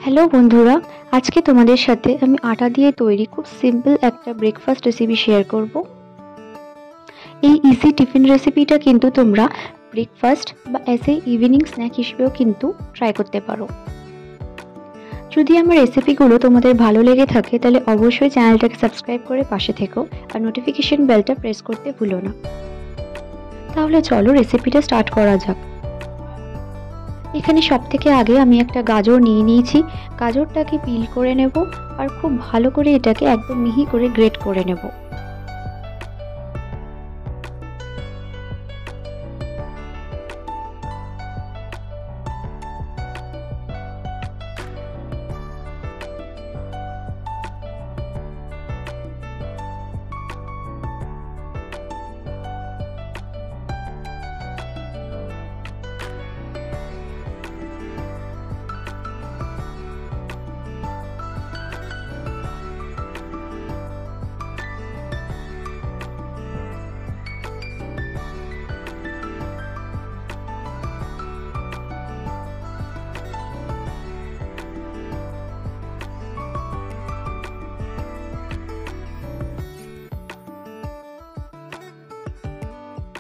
Hello বন্ধুরা, আজকে তোমাদের সাথে আমি আটা দিয়ে তৈরি খুব সিম্পল একটা ব্রেকফাস্ট রেসিপি শেয়ার করব। এই ইজি টিফিন রেসিপিটা কিন্তু তোমরা ব্রেকফাস্ট বা অ্যাজ এ ইভিনিং স্ন্যাক হিসেবেও কিন্তু ট্রাই করতে পারো। যদি আমার রেসিপিগুলো তোমাদের ভালো লেগে থাকে তাহলে অবশ্যই চ্যানেলটাকে সাবস্ক্রাইব করে পাশে থেকো আর নোটিফিকেশন বেলটা প্রেস করতে ভুলো না। তাহলে চলো রেসিপিটা স্টার্ট করা যাক। এখানে সবথেকে আগে আমি একটা গাজর নিয়ে নিয়েছি। গাজরটাকে পিল করে নেব আর খুব ভালো করে এটাকে একদম মিহি করে গ্রেট করে নেব।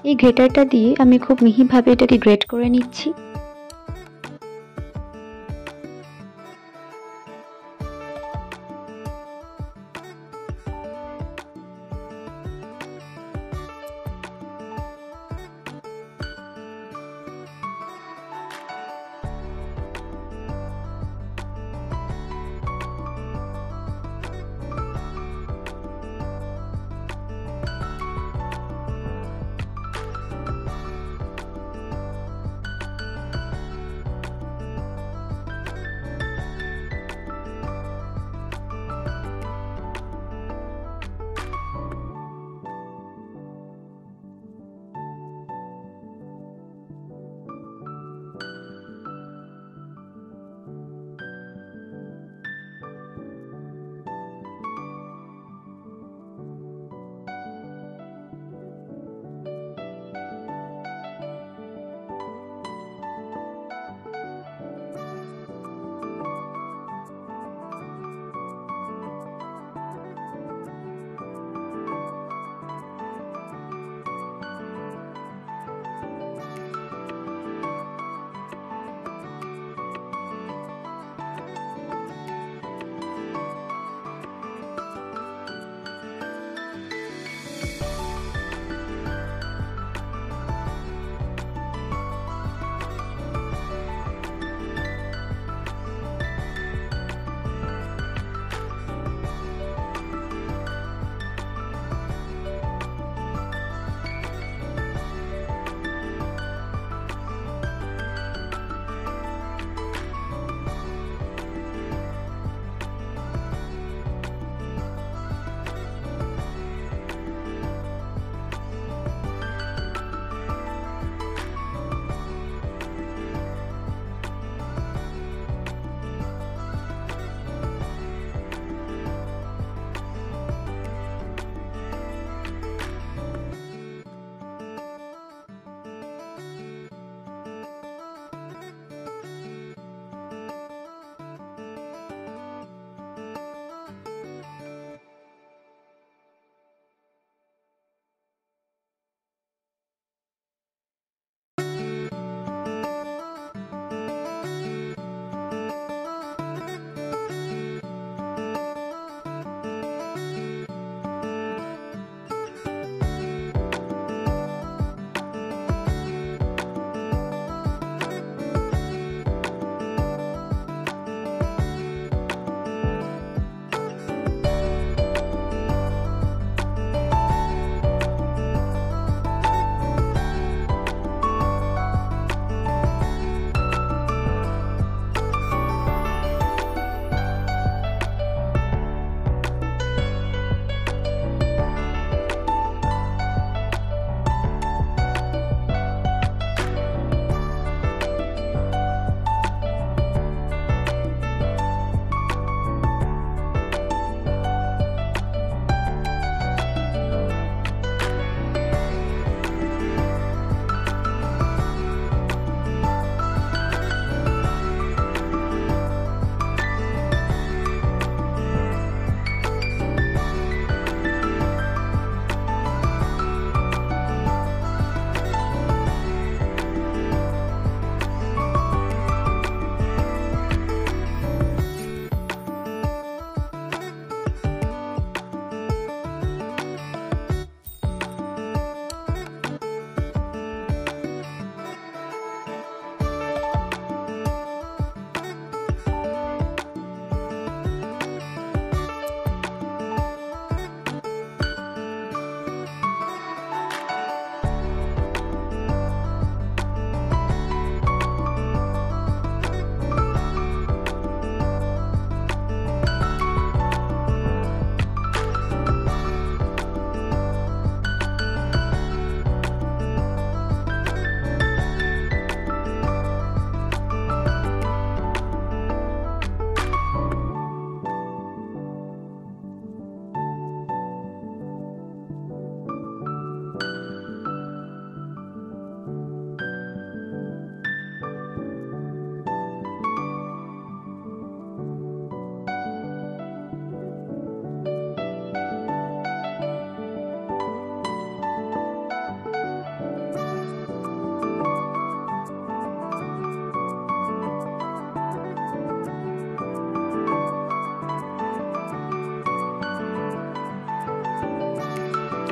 এই গ্রেটারটা দিয়ে আমি খুব মিহিভাবে এটাকে গ্রেট করে নিচ্ছি।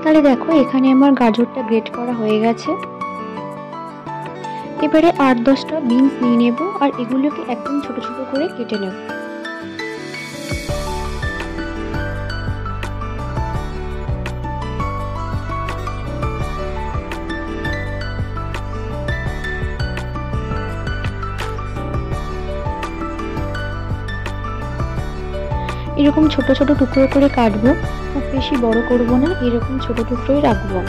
তাহলে দেখো এখানে আমার গাজরটা গ্রেট করা হয়ে গেছে। এবারে 8-10টা বিনস নিয়ে নেব আর এগুলোকে একদম ছোট ছোট করে কেটে নেব। এরকম ছোট ছোট টুকরো করে কাটবো, খুব বেশি বড় করব না, এরকম ছোট টুকরোই রাখবো।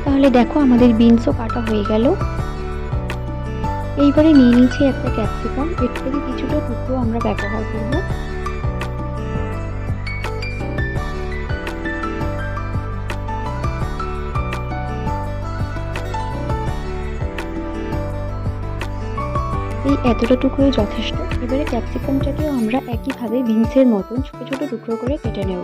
তাহলে দেখো আমাদের বিনসও কাটা হয়ে গেল। এইবারে নিয়ে নিচ্ছি একটা ক্যাপসিকাম, এর থেকে কিছুটা টুকরো আমরা ব্যবহার করব। এই এতটা টুকরোই যথেষ্ট। এবারে ক্যাপসিকামটাকেও আমরা একইভাবে বিনসের মতন ছোট ছোট টুকরো করে কেটে নেব।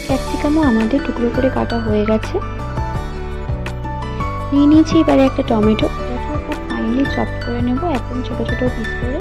ক্যাপসিকামও আমাদের টুকরো করে কাটা হয়ে গেছে। নিয়ে নিয়েছি এবারে একটা টমেটো, এটাকেও খুব ফাইনলি চপ করে নেব, একদম ছোট ছোট পিস করে।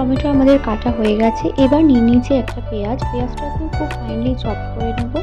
টমেটো আমাদের কাটা হয়ে গেছে। এবার নিয়ে নিয়েছি একটা পেঁয়াজ, পেঁয়াজটাকে খুব ফাইনলি চপ করে নেব।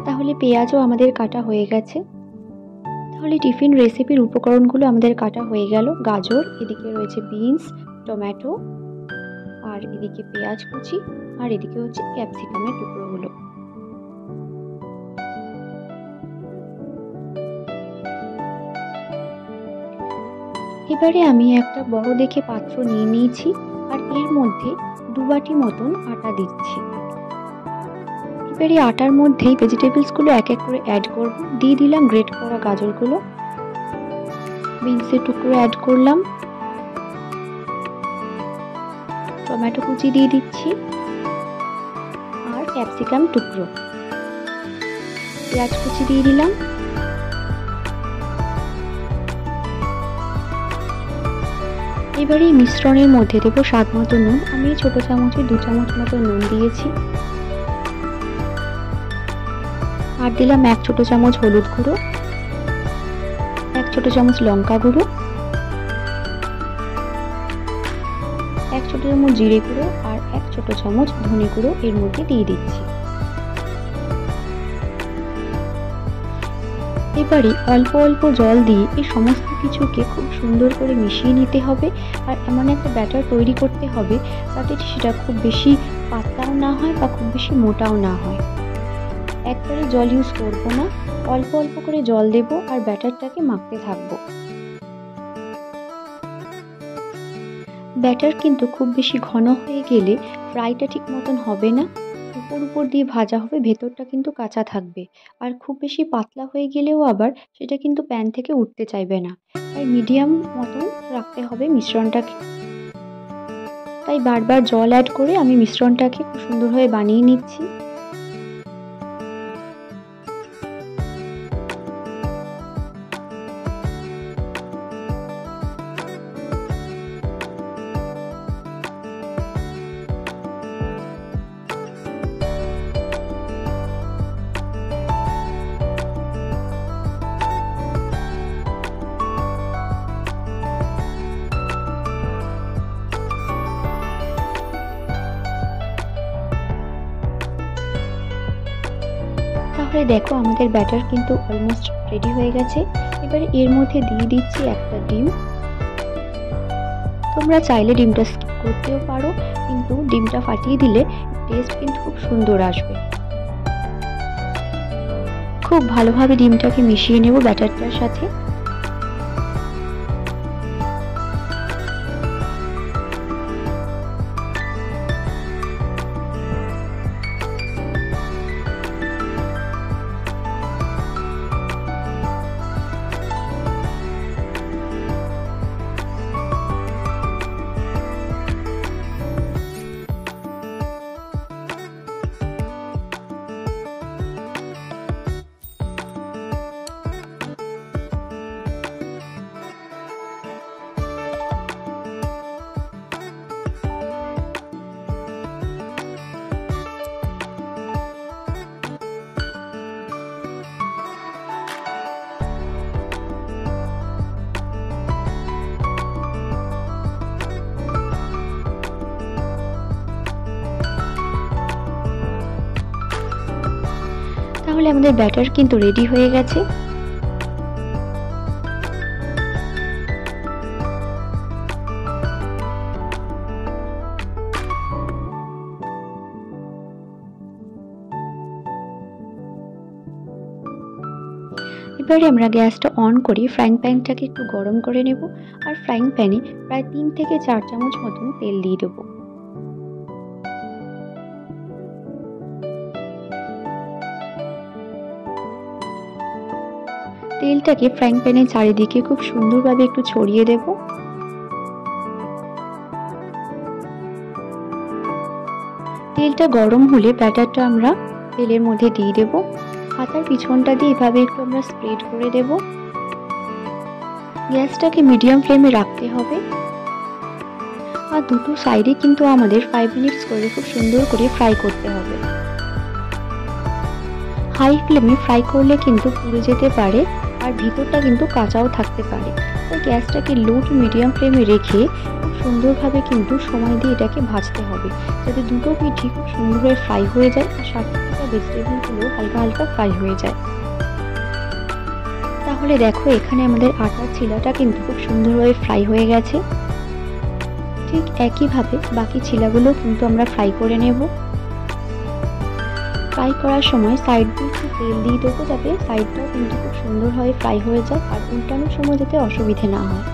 তাহলে পেঁয়াজও আমাদের কাটা হয়ে গেছে। তাহলে টিফিন রেসিপির উপকরণগুলো আমাদের কাটা হয়ে গেল। গাজর, এদিকে রয়েছে বিনস, টমেটো, আর এদিকে পেঁয়াজ কুচি, আর এদিকে হচ্ছে ক্যাপসিকামের টুকরোগুলো। এবারে আমি একটা বড় দেখে পাত্র নিয়ে নিয়েছি, আর এর মধ্যে 2 বাটি মতন আটা দিচ্ছি। এবারে আটার মধ্যেই ভেজিটেবলসগুলো এক এক করে অ্যাড করব। দিয়ে দিলাম গ্রেট করা গাজরগুলো, বিনসের টুকরো অ্যাড করলাম, টমেটো কুচি দিয়ে দিচ্ছি, আর ক্যাপসিকাম টুকরো, পেঁয়াজ কুচি দিয়ে দিলাম। এবারে এই মিশ্রণের মধ্যে দেবো স্বাদ মতো নুন। আমি ছোট চামচে 2 চামচ মতো নুন দিয়েছি, আর দিলাম 1 ছোট চামচ হলুদ গুঁড়ো, 1 ছোট চামচ লঙ্কা গুঁড়ো, 1 ছোট চামচ জিরে গুঁড়ো, আর 1 ছোট চামচ ধনে গুঁড়ো এর মধ্যে দিয়ে দিচ্ছি। এবারে অল্প অল্প জল দিয়ে এই সমস্ত কিছুকে খুব সুন্দর করে মিশিয়ে নিতে হবে, আর এমন একটা ব্যাটার তৈরি করতে হবে যাতে সেটা খুব বেশি পাতলাও না হয় বা খুব বেশি মোটাও না হয়। একবারে জল ইউজ করব না, অল্প অল্প করে জল দেব আর ব্যাটারটাকে মাখতে থাকবো। ব্যাটার কিন্তু খুব বেশি ঘন হয়ে গেলে ফ্রাইটা ঠিক মতন হবে না, উপর দিয়ে ভাজা হবে, ভেতরটা কিন্তু কাঁচা থাকবে। আর খুব বেশি পাতলা হয়ে গেলেও আবার সেটা কিন্তু প্যান থেকে উঠতে চাইবে না। তাই মিডিয়াম মতন রাখতে হবে মিশ্রণটাকে। তাই বারবার জল অ্যাড করে আমি মিশ্রণটাকে খুব সুন্দরভাবে বানিয়ে নিচ্ছি। তাহলে দেখো আমাদের ব্যাটার কিন্তু অলমোস্ট রেডি হয়ে গেছে। এবারে এর মধ্যে দিয়ে দিচ্ছি একটা ডিম। তোমরা চাইলে ডিমটা স্কিপ করতেও পারো, কিন্তু ডিমটা ফাটিয়ে দিলে টেস্ট কিন্তু খুব সুন্দর আসবে। খুব ভালোভাবে ডিমটাকে মিশিয়ে নেব ব্যাটারটার সাথে। তাহলে আমাদের ব্যাটার কিন্তু রেডি হয়ে গেছে। এবারে আমরা গ্যাসটা অন করে ফ্রাইং প্যানটাকে একটু গরম করে নেব আর ফ্রাইং প্যানে প্রায় 3 থেকে 4 চামচ মতন তেল দিয়ে দেব। তেলটাকে ফ্রাইং প্যানের চারিদিকে খুব সুন্দরভাবে একটু ছড়িয়ে দেব। তেলটা গরম হলে ব্যাটারটা আমরা তেলের মধ্যে দিয়ে দেব। হাতার পিছনটা দিয়ে এভাবে একটু আমরা স্প্রেড করে দেব। গ্যাসটাকে মিডিয়াম ফ্লেমে রাখতে হবে আর দুটো সাইডে কিন্তু আমাদের 5 মিনিটস করে খুব সুন্দর করে ফ্রাই করতে হবে। হাই ফ্লেমে ফ্রাই করলে কিন্তু পুড়ে যেতে পারে আর ভিতরটা কিন্তু কাঁচাও থাকতে পারে। তাই গ্যাসটাকে লো টু মিডিয়াম ফ্লেমে রেখে খুব সুন্দরভাবে কিন্তু সময় দিয়ে এটাকে ভাজতে হবে, যাতে দুটো পিঠই খুব সুন্দরভাবে ফ্রাই হয়ে যায় আর সাথে থাকা ভেজিটেবলগুলো হালকা হালকা ফ্রাই হয়ে যায়। তাহলে দেখো এখানে আমাদের আটার ছিলাটা কিন্তু খুব সুন্দরভাবে ফ্রাই হয়ে গেছে। ঠিক একইভাবে বাকি ছিলাগুলো কিন্তু আমরা ফ্রাই করে নেব। ফ্রাই করার সময় সাইড দিয়ে একটু তেল দিয়ে দেবো, যাতে সাইডটাও কিন্তু খুব সুন্দরভাবে ফ্রাই হয়ে যায় আর উল্টানোর সময় যাতে অসুবিধে না হয়।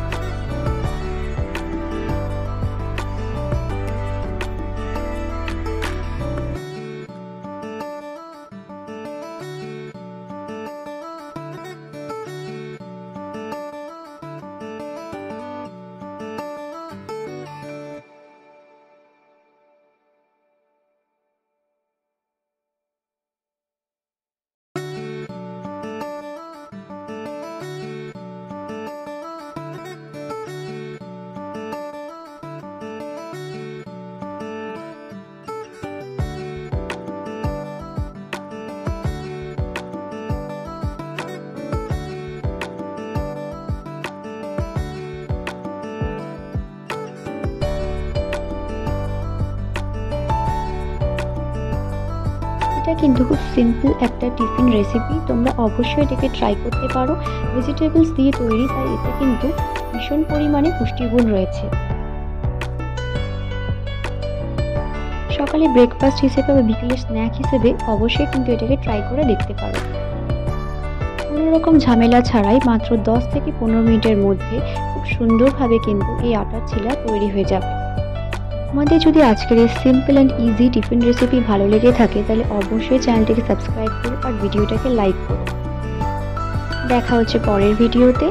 এটা কিন্তু খুব সিম্পল একটা টিফিন রেসিপি, তোমরা অবশ্যই এটাকে ট্রাই করতে পারো। ভেজিটেবলস দিয়ে তৈরি, তাই এতে কিন্তু ভীষণ পরিমাণে পুষ্টিগুণ রয়েছে। সকালে ব্রেকফাস্ট হিসেবে বা বিকেলের স্ন্যাক হিসেবে অবশ্যই কিন্তু এটাকে ট্রাই করে দেখতে পারো। কোনো রকম ঝামেলা ছাড়াই মাত্র 10 থেকে 15 মিনিটের মধ্যে খুব সুন্দরভাবে কিন্তু এই আটার ছিলা তৈরি হয়ে যাবে। আমাদের যদি আজকের এই simple and easy tiffin recipe ভালো লেগে থাকে তাহলে অবশ্যই চ্যানেলটিকে সাবস্ক্রাইব করো আর ভিডিওটাকে লাইক করো। দেখা হচ্ছে পরের ভিডিওতে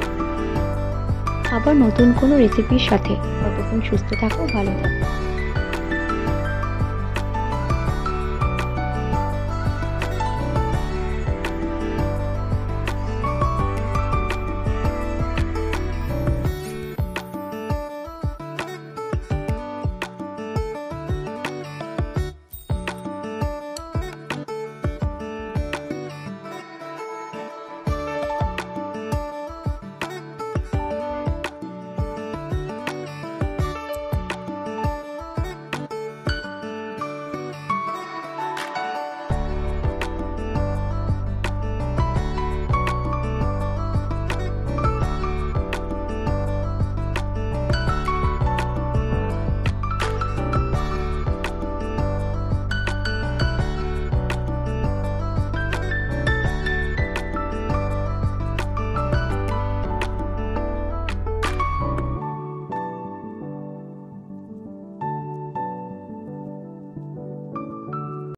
আবার নতুন কোনো রেসিপির সাথে। ততক্ষণ সুস্থ থাকো, ভালো থাকো।